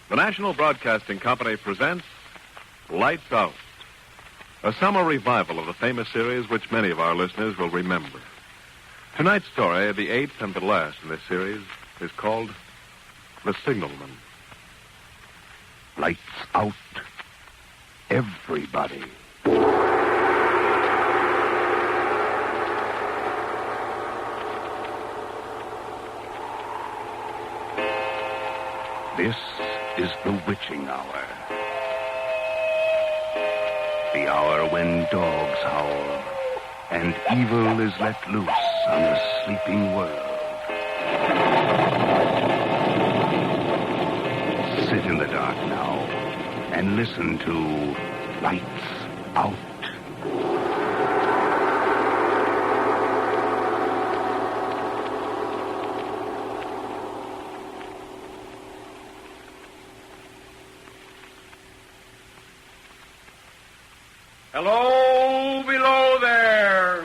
The National Broadcasting Company presents Lights Out, a summer revival of the famous series which many of our listeners will remember. Tonight's story, the eighth and the last in this series, is called The Signalman. Lights out, everybody. This is the witching hour. The hour when dogs howl and evil is let loose on a sleeping world. Sit in the dark now and listen to Lights Out. Hello, below there.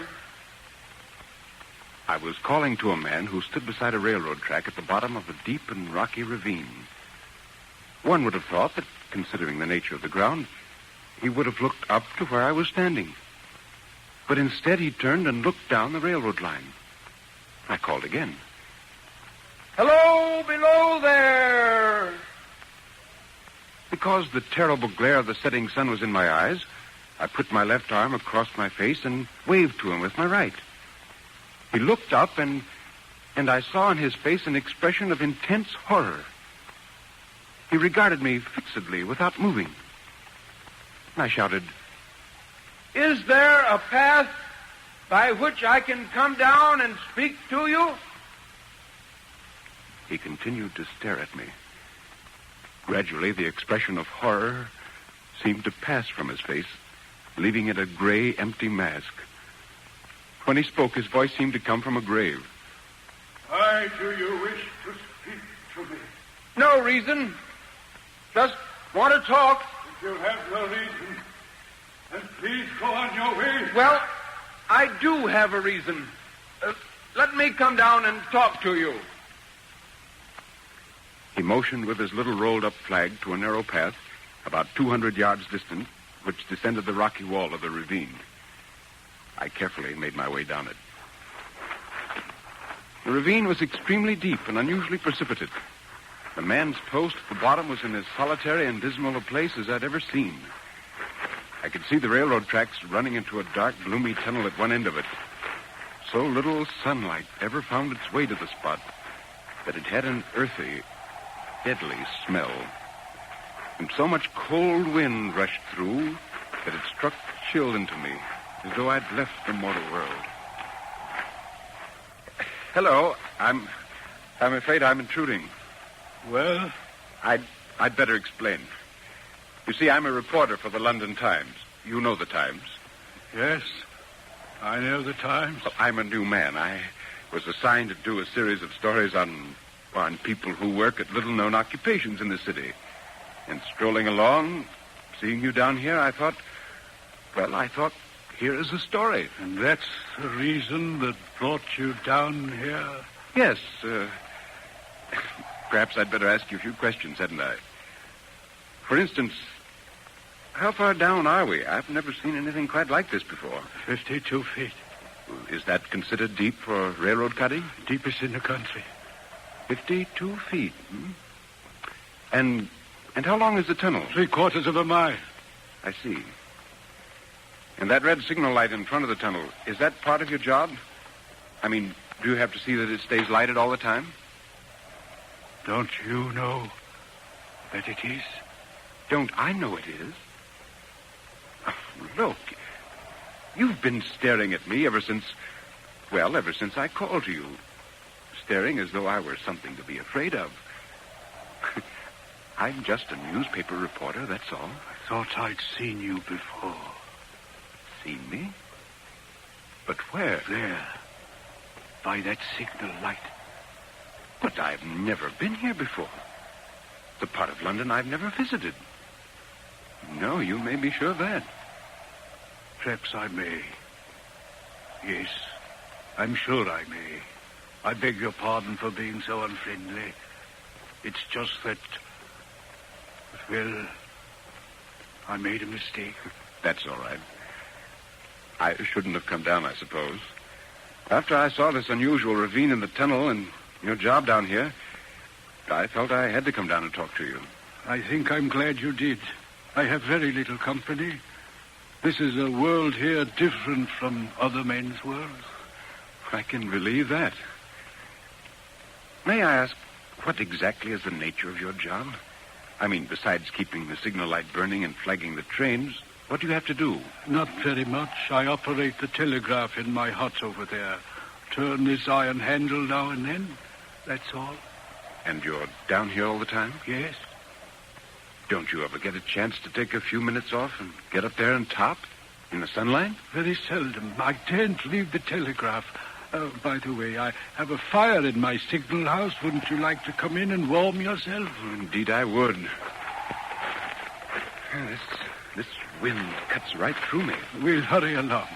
I was calling to a man who stood beside a railroad track at the bottom of a deep and rocky ravine. One would have thought that, considering the nature of the ground, he would have looked up to where I was standing. But instead he turned and looked down the railroad line. I called again. Hello, below there. Because the terrible glare of the setting sun was in my eyes, I put my left arm across my face and waved to him with my right. He looked up, and I saw in his face an expression of intense horror. He regarded me fixedly without moving. I shouted, Is there a path by which I can come down and speak to you? He continued to stare at me. Gradually, the expression of horror seemed to pass from his face, leaving it a gray, empty mask. When he spoke, his voice seemed to come from a grave. Why do you wish to speak to me? No reason. Just want to talk. If you have no reason, then please go on your way. Well, I do have a reason. Let me come down and talk to you. He motioned with his little rolled-up flag to a narrow path about 200 yards distant, which descended the rocky wall of the ravine. I carefully made my way down it. The ravine was extremely deep and unusually precipitate. The man's post at the bottom was in as solitary and dismal a place as I'd ever seen. I could see the railroad tracks running into a dark, gloomy tunnel at one end of it. So little sunlight ever found its way to the spot that it had an earthy, deadly smell. And so much cold wind rushed through that it struck chill into me, as though I'd left the mortal world. Hello, I'm afraid I'm intruding. Well? I'd better explain. You see, I'm a reporter for the London Times. You know the Times. Yes, I know the Times. Well, I'm a new man. I was assigned to do a series of stories on people who work at little-known occupations in the city. And strolling along, seeing you down here, I thought, here is a story. And that's the reason that brought you down here? Yes, perhaps I'd better ask you a few questions, hadn't I? For instance, how far down are we? I've never seen anything quite like this before. 52 feet. Is that considered deep for railroad cutting? Deepest in the country. 52 feet, And how long is the tunnel? 3/4 of a mile. I see. And that red signal light in front of the tunnel, is that part of your job? I mean, do you have to see that it stays lighted all the time? Don't you know that it is? Don't I know it is? Oh, look, you've been staring at me ever since I called to you. Staring as though I were something to be afraid of. I'm just a newspaper reporter, that's all. I thought I'd seen you before. Seen me? But where? There. By that signal light. But I've never been here before. The part of London I've never visited. No, you may be sure of that. Perhaps I may. Yes, I'm sure I may. I beg your pardon for being so unfriendly. It's just that Well, I made a mistake. That's all right. I shouldn't have come down, I suppose. After I saw this unusual ravine in the tunnel and your job down here, I felt I had to come down and talk to you. I think I'm glad you did. I have very little company. This is a world here different from other men's worlds. I can believe that. May I ask, what exactly is the nature of your job? I mean, besides keeping the signal light burning and flagging the trains, what do you have to do? Not very much. I operate the telegraph in my hut over there. Turn this iron handle now and then. That's all. And you're down here all the time? Yes. Don't you ever get a chance to take a few minutes off and get up there and top in the sunlight? Very seldom. I daren't leave the telegraph. By the way, I have a fire in my signal house. Wouldn't you like to come in and warm yourself? Indeed, I would. This wind cuts right through me. We'll hurry along.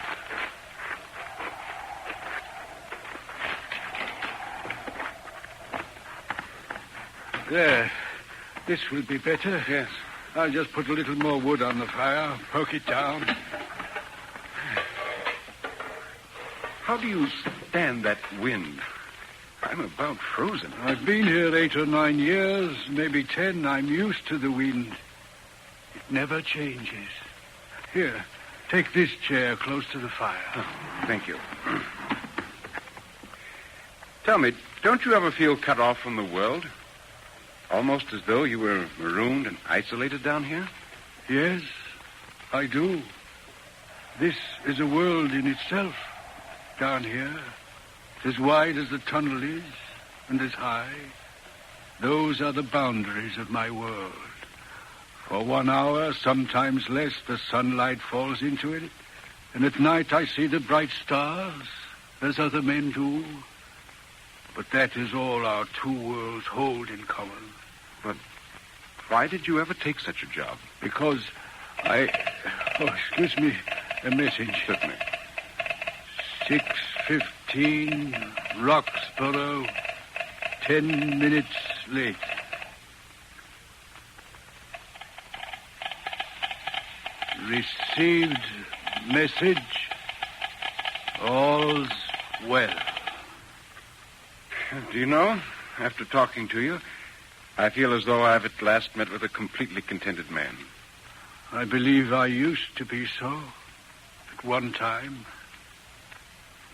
There. This will be better. Yes. I'll just put a little more wood on the fire, poke it down. How do you stand that wind? I'm about frozen. I've been here 8 or 9 years, maybe 10. I'm used to the wind. It never changes. Here, take this chair close to the fire. Oh, thank you. Tell me, don't you ever feel cut off from the world? Almost as though you were marooned and isolated down here? Yes, I do. This is a world in itself. Down here, as wide as the tunnel is, and as high. Those are the boundaries of my world. For 1 hour, sometimes less, the sunlight falls into it, and at night I see the bright stars, as other men do. But that is all our two worlds hold in common. But why did you ever take such a job? Because I... Oh, excuse me, a message. Certainly. 6:15, Roxborough, 10 minutes late. Received message, all's well. Do you know, after talking to you, I feel as though I've at last met with a completely contented man. I believe I used to be so at one time.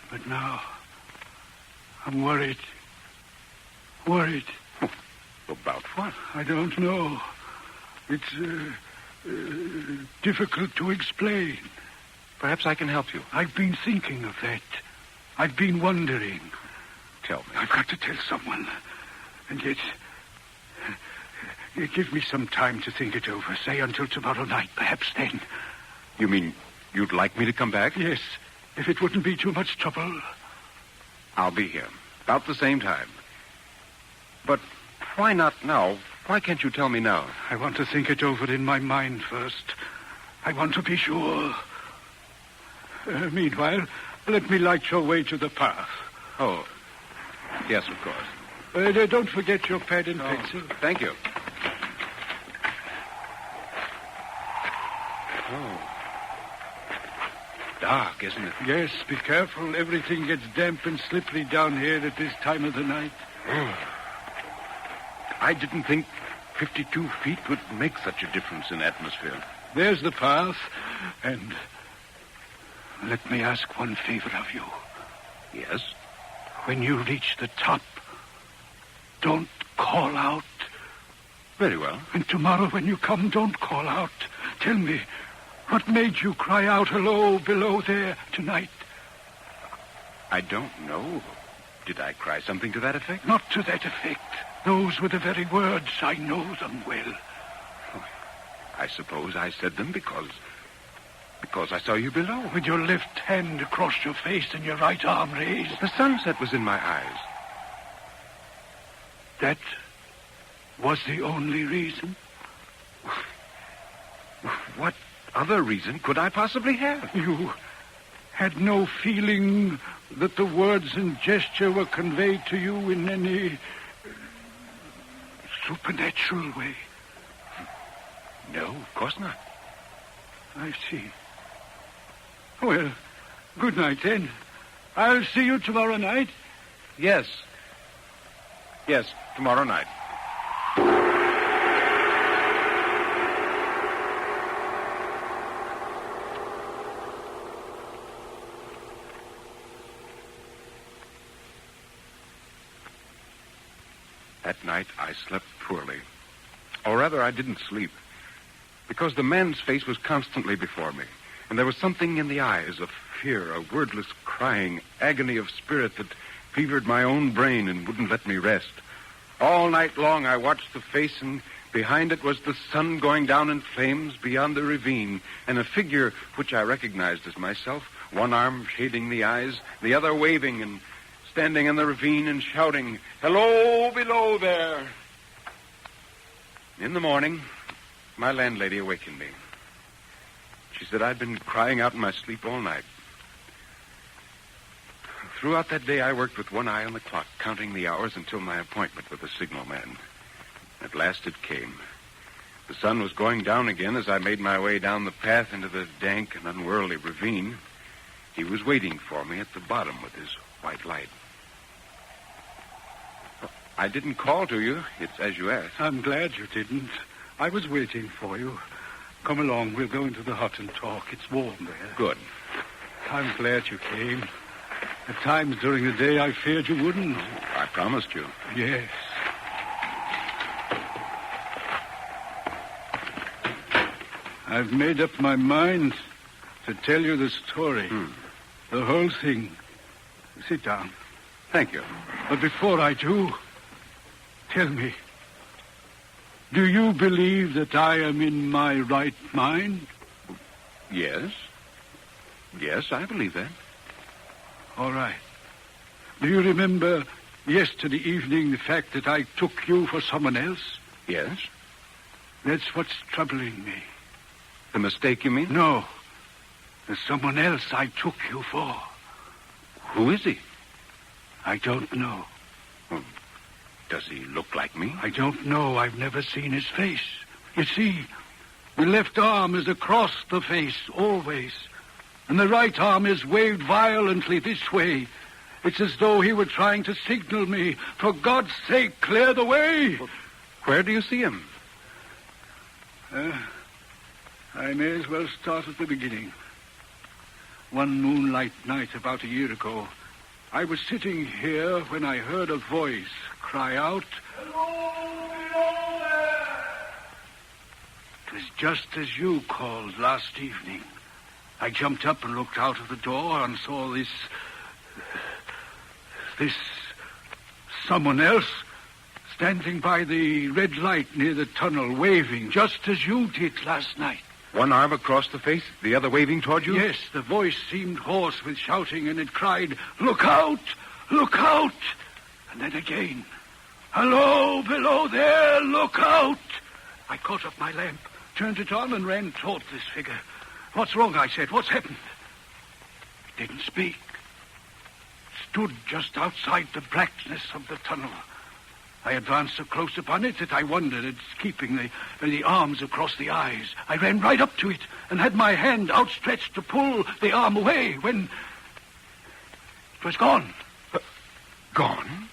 But now, I'm worried. Worried. About what? I don't know. It's difficult to explain. Perhaps I can help you. I've been thinking of that. I've been wondering. Tell me. I've got to tell someone. And yet, give me some time to think it over. Say until tomorrow night, perhaps then. You mean you'd like me to come back? Yes, if it wouldn't be too much trouble. I'll be here, about the same time. But why not now? Why can't you tell me now? I want to think it over in my mind first. I want to be sure. Meanwhile, let me light your way to the path. Oh, yes, of course. Don't forget your pad and pencil. Thank you. Oh. Dark, isn't it? Yes, be careful. Everything gets damp and slippery down here at this time of the night. Oh. I didn't think 52 feet would make such a difference in atmosphere. There's the path, and let me ask one favor of you. Yes? When you reach the top, don't call out. Very well. And tomorrow when you come, don't call out. Tell me, what made you cry out hello below there tonight? I don't know. Did I cry something to that effect? Not to that effect. Those were the very words. I know them well. I suppose I said them because I saw you below. With your left hand across your face and your right arm raised. The sunset was in my eyes. That was the only reason? What other reason could I possibly have? You had no feeling that the words and gesture were conveyed to you in any supernatural way? No, of course not. I see. Well, good night, then. I'll see you tomorrow night. Yes. Yes, tomorrow night. That night, I slept poorly. Or rather, I didn't sleep. Because the man's face was constantly before me. And there was something in the eyes of fear, a wordless crying, agony of spirit that fevered my own brain and wouldn't let me rest. All night long, I watched the face, and behind it was the sun going down in flames beyond the ravine, and a figure which I recognized as myself, one arm shading the eyes, the other waving and standing in the ravine and shouting, "Hello, below there!" In the morning, my landlady awakened me. She said I'd been crying out in my sleep all night. Throughout that day, I worked with one eye on the clock, counting the hours until my appointment with the signalman. At last it came. The sun was going down again as I made my way down the path into the dank and unworldly ravine. He was waiting for me at the bottom with his white light. I didn't call to you. It's as you asked. I'm glad you didn't. I was waiting for you. Come along. We'll go into the hut and talk. It's warm there. Good. I'm glad you came. At times during the day, I feared you wouldn't. I promised you. Yes. I've made up my mind to tell you the story. The whole thing. Sit down. Thank you. But before I do, tell me, do you believe that I am in my right mind? Yes. Yes, I believe that. All right. Do you remember yesterday evening the fact that I took you for someone else? Yes. That's what's troubling me. The mistake, you mean? No. There's someone else I took you for. Who is he? I don't know. Well, does he look like me? I don't know. I've never seen his face. You see, the left arm is across the face, always. And the right arm is waved violently this way. It's as though he were trying to signal me. For God's sake, clear the way. Well, where do you see him? I may as well start at the beginning. One moonlight night about a year ago, I was sitting here when I heard a voice cry out, "Hello, below there!" It was just as you called last evening. I jumped up and looked out of the door and saw this someone else standing by the red light near the tunnel, waving, just as you did last night. One arm across the face, the other waving toward you? Yes, the voice seemed hoarse with shouting, and it cried, "Look out! Look out!" And then again, "Hello, below there! Look out!" I caught up my lamp, turned it on, and ran toward this figure. "What's wrong?" I said. "What's happened?" It didn't speak. It stood just outside the blackness of the tunnel. I advanced so close upon it that I wondered at its keeping the arms across the eyes. I ran right up to it and had my hand outstretched to pull the arm away when it was gone. Gone?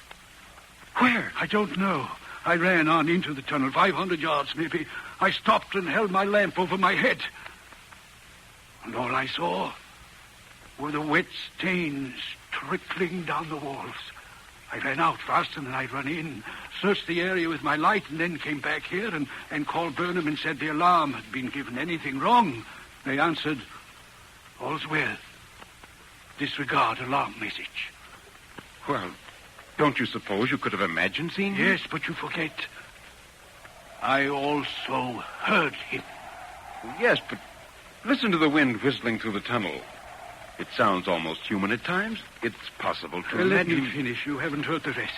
Where? I don't know. I ran on into the tunnel, 500 yards maybe. I stopped and held my lamp over my head. And all I saw were the wet stains trickling down the walls. I ran out faster than I'd run in, searched the area with my light, and then came back here and called Burnham and said the alarm had been given. Anything wrong? They answered, "All's well. Disregard alarm message." Well, don't you suppose you could have imagined seeing him? Yes, but you forget. I also heard him. Yes, but listen to the wind whistling through the tunnel. It sounds almost human at times. It's possible to Let imagine... me finish. You haven't heard the rest.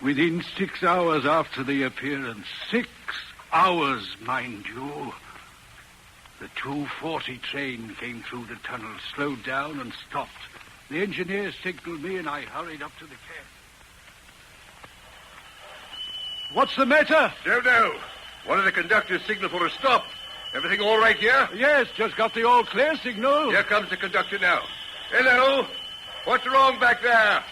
Within 6 hours after the appearance, 6 hours, mind you, the 2:40 train came through the tunnel, slowed down and stopped. The engineer signaled me and I hurried up to the cab. "What's the matter?" Don't know. What did the conductor signal for a stop? Everything all right here? Yes, just got the all clear signal. Here comes the conductor now. Hello? What's wrong back there?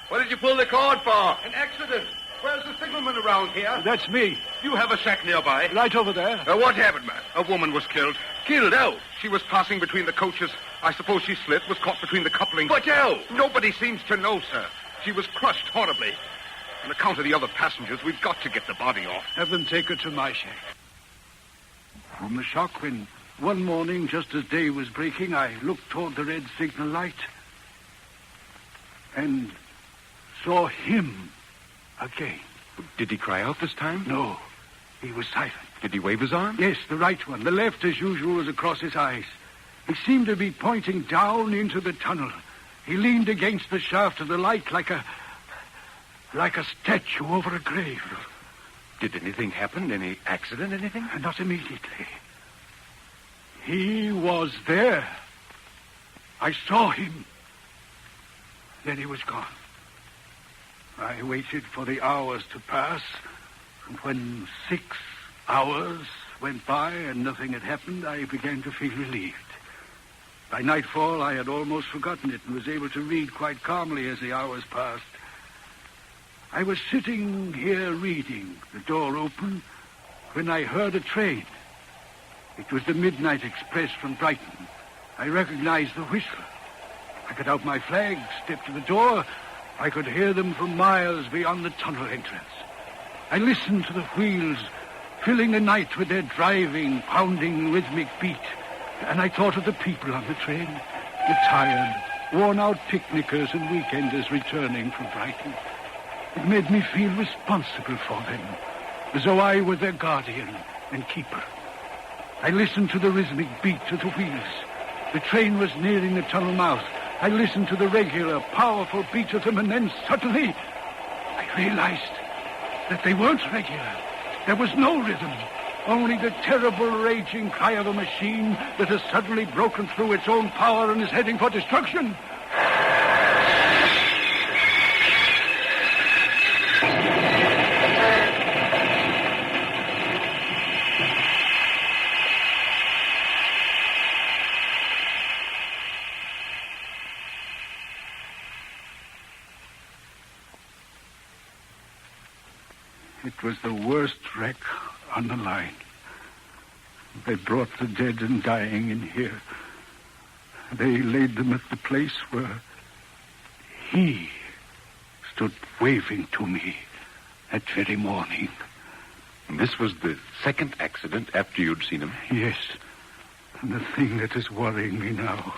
What did you pull the cord for? An accident. Where's the signalman around here? That's me. You have a shack nearby. Right over there. What happened, man? A woman was killed. Killed how? She was passing between the coaches. I suppose she slipped, was caught between the couplings. But how? Nobody seems to know, sir. She was crushed horribly. On account of the other passengers, we've got to get the body off. Have them take her to my shack. From the shock when one morning, just as day was breaking, I looked toward the red signal light and saw him again. Did he cry out this time? No, he was silent. Did he wave his arm? Yes, the right one. The left, as usual, was across his eyes. He seemed to be pointing down into the tunnel. He leaned against the shaft of the light like a statue over a grave. Did anything happen? Any accident, anything? Not immediately. He was there. I saw him. Then he was gone. I waited for the hours to pass, and when 6 hours went by and nothing had happened, I began to feel relieved. By nightfall, I had almost forgotten it and was able to read quite calmly as the hours passed. I was sitting here reading, the door open, when I heard a train. It was the midnight express from Brighton. I recognized the whistle. I got out my flag, stepped to the door. I could hear them for miles beyond the tunnel entrance. I listened to the wheels, filling the night with their driving, pounding, rhythmic beat. And I thought of the people on the train, the tired, worn-out picnickers and weekenders returning from Brighton. It made me feel responsible for them, as though I were their guardian and keeper. I listened to the rhythmic beat of the wheels. The train was nearing the tunnel mouth. I listened to the regular, powerful beat of them, and then suddenly I realized that they weren't regular. There was no rhythm, only the terrible, raging cry of a machine that has suddenly broken through its own power and is heading for destruction. It was the worst wreck on the line. They brought the dead and dying in here. They laid them at the place where he stood waving to me that very morning. And this was the second accident after you'd seen him? Yes. And the thing that is worrying me now,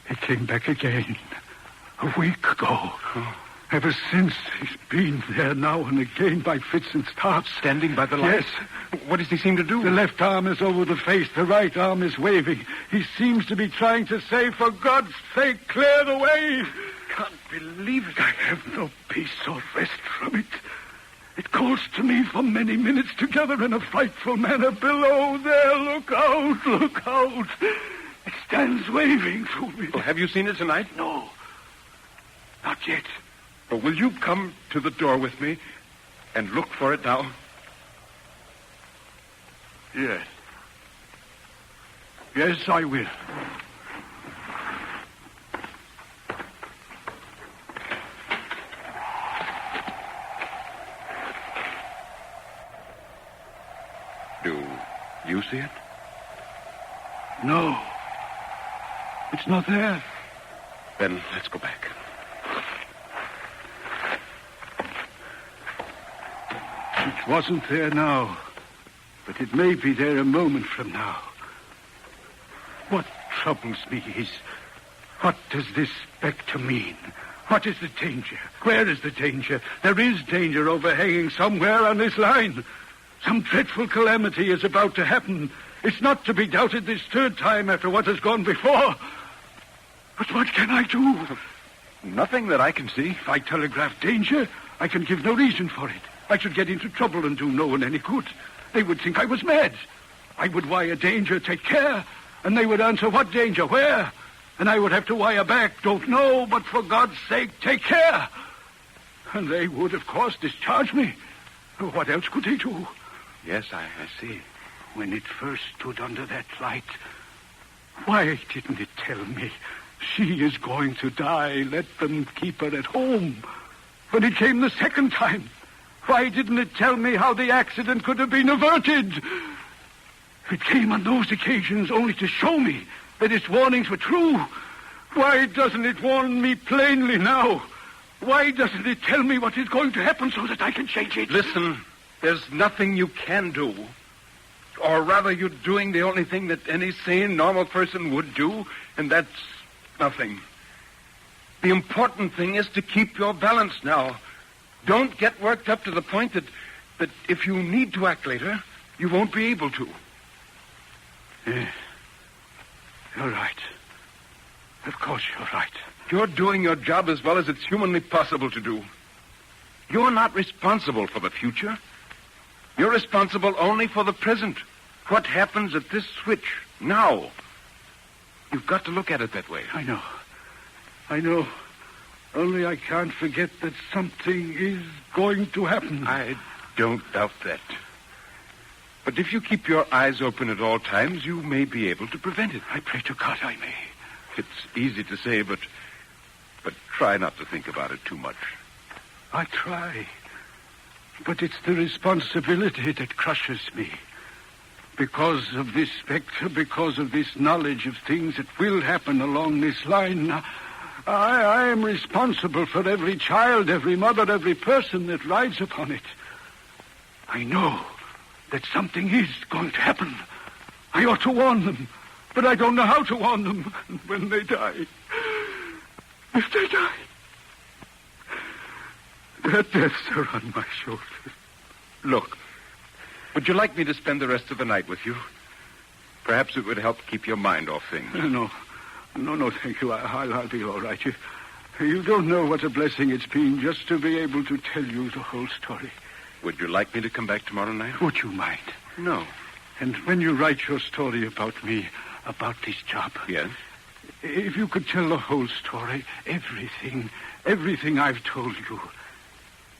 it came back again a week ago. Oh. Ever since, he's been there now and again by fits and starts. Standing by the light? Yes. What does he seem to do? The left arm is over the face. The right arm is waving. He seems to be trying to say, for God's sake, clear the way. Can't believe it. I have no peace or rest from it. It calls to me for many minutes together in a frightful manner. Below there, look out, look out. It stands waving to me. Well, have you seen it tonight? No, not yet. Well, will you come to the door with me and look for it now? Yes. Yes, I will. Do you see it? No. It's not there. Then let's go back. It wasn't there now, but it may be there a moment from now. What troubles me is, what does this specter mean? What is the danger? Where is the danger? There is danger overhanging somewhere on this line. Some dreadful calamity is about to happen. It's not to be doubted this third time after what has gone before. But what can I do? Nothing that I can see. If I telegraph danger, I can give no reason for it. I should get into trouble and do no one any good. They would think I was mad. I would wire danger, take care, and they would answer, what danger, where? And I would have to wire back, don't know, but for God's sake, take care. And they would, of course, discharge me. What else could they do? Yes, I see. When it first stood under that light, why didn't it tell me she is going to die? Let them keep her at home. When it came the second time, why didn't it tell me how the accident could have been averted? It came on those occasions only to show me that its warnings were true. Why doesn't it warn me plainly now? Why doesn't it tell me what is going to happen so that I can change it? Listen, there's nothing you can do. Or rather, you're doing the only thing that any sane, normal person would do, and that's nothing. The important thing is to keep your balance now. Don't get worked up to the point that if you need to act later, you won't be able to. Yeah. You're right. Of course you're right. You're doing your job as well as it's humanly possible to do. You're not responsible for the future. You're responsible only for the present. What happens at this switch now? You've got to look at it that way. I know. Only I can't forget that something is going to happen. I don't doubt that. But if you keep your eyes open at all times, you may be able to prevent it. I pray to God I may. It's easy to say, but try not to think about it too much. I try. But it's the responsibility that crushes me. Because of this specter, because of this knowledge of things that will happen along this line, I am responsible for every child, every mother, every person that rides upon it. I know that something is going to happen. I ought to warn them, but I don't know how to warn them. And when they die, if they die, their deaths are on my shoulders. Look, would you like me to spend the rest of the night with you? Perhaps it would help keep your mind off things. No, thank you. I'll be all right. You don't know what a blessing it's been just to be able to tell you the whole story. Would you like me to come back tomorrow night? Would you mind? No. And when you write your story about me, about this job... Yes? If you could tell the whole story, everything I've told you,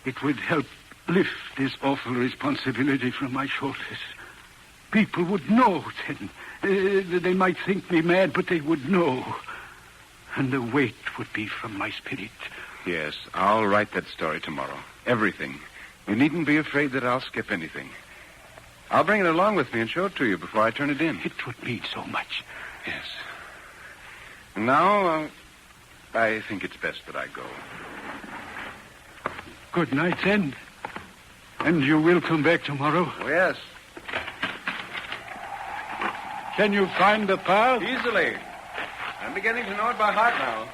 it would help lift this awful responsibility from my shoulders. People would know then. They might think me mad, but they would know. And the weight would be from my spirit. Yes, I'll write that story tomorrow. Everything. You needn't be afraid that I'll skip anything. I'll bring it along with me and show it to you before I turn it in. It would mean so much. Yes. Now, I think it's best that I go. Good night, then. And you will come back tomorrow? Oh, yes. Can you find the path? Easily. I'm beginning to know it by heart now.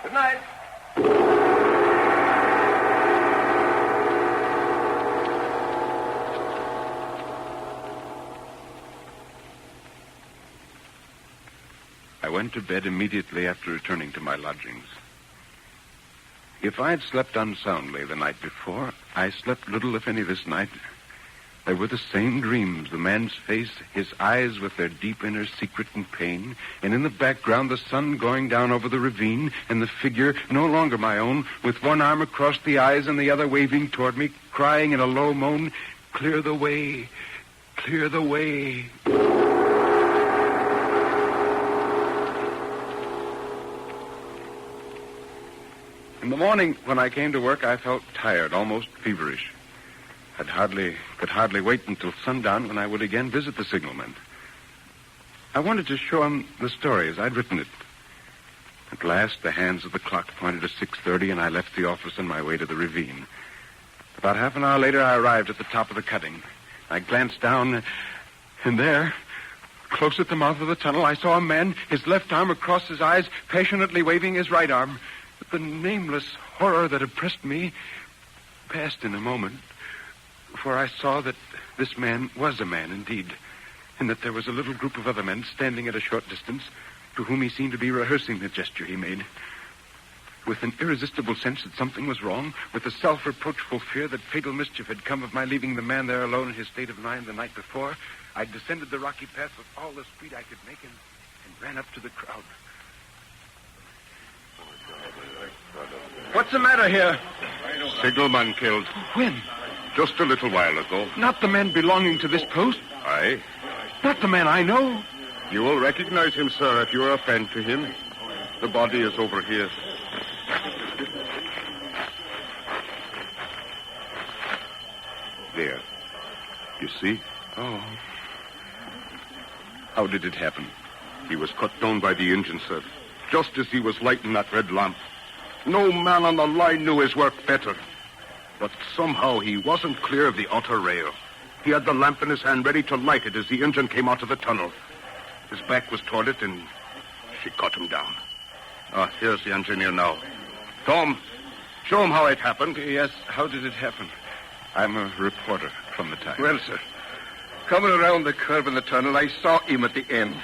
Good night. I went to bed immediately after returning to my lodgings. If I had slept unsoundly the night before, I slept little, if any, this night. They were the same dreams, the man's face, his eyes with their deep inner secret and pain, and in the background the sun going down over the ravine, and the figure, no longer my own, with one arm across the eyes and the other waving toward me, crying in a low moan, "Clear the way, clear the way." In the morning, when I came to work, I felt tired, almost feverish. I could hardly wait until sundown when I would again visit the signalman. I wanted to show him the story as I'd written it. At last, the hands of the clock pointed to 6:30, and I left the office on my way to the ravine. About half an hour later, I arrived at the top of the cutting. I glanced down, and there, close at the mouth of the tunnel, I saw a man, his left arm across his eyes, passionately waving his right arm. But the nameless horror that oppressed me passed in a moment, for I saw that this man was a man indeed, and that there was a little group of other men standing at a short distance, to whom he seemed to be rehearsing the gesture he made. With an irresistible sense that something was wrong, with a self-reproachful fear that fatal mischief had come of my leaving the man there alone in his state of mind the night before, I descended the rocky path with all the speed I could make and ran up to the crowd. What's the matter here? Signalman killed. When? Just a little while ago. Not the man belonging to this post? Aye. Not the man I know? You will recognize him, sir, if you are a friend to him. The body is over here. There. You see? Oh. How did it happen? He was cut down by the engine, sir, just as he was lighting that red lamp. No man on the line knew his work better. But somehow he wasn't clear of the outer rail. He had the lamp in his hand ready to light it as the engine came out of the tunnel. His back was toward it, and she cut him down. Ah, here's the engineer now. Tom, show him how it happened. Yes, how did it happen? I'm a reporter from the Times. Well, sir, coming around the curve in the tunnel, I saw him at the end.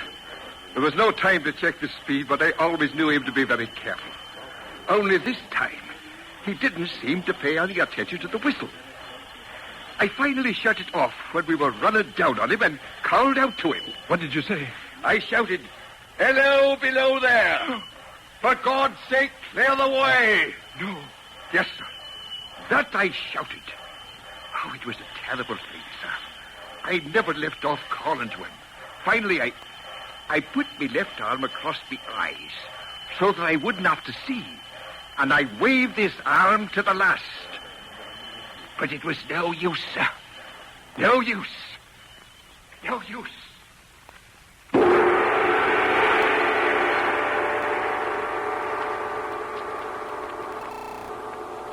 There was no time to check the speed, but I always knew him to be very careful. Only this time, he didn't seem to pay any attention to the whistle. I finally shut it off when we were running down on him and called out to him. What did you say? I shouted, "Hello, below there! For God's sake, clear the way!" No. Yes, sir. That I shouted. Oh, it was a terrible thing, sir. I never left off calling to him. Finally, I put my left arm across my eyes so that I wouldn't have to see, and I waved this arm to the last. But it was no use, sir. No use. No use.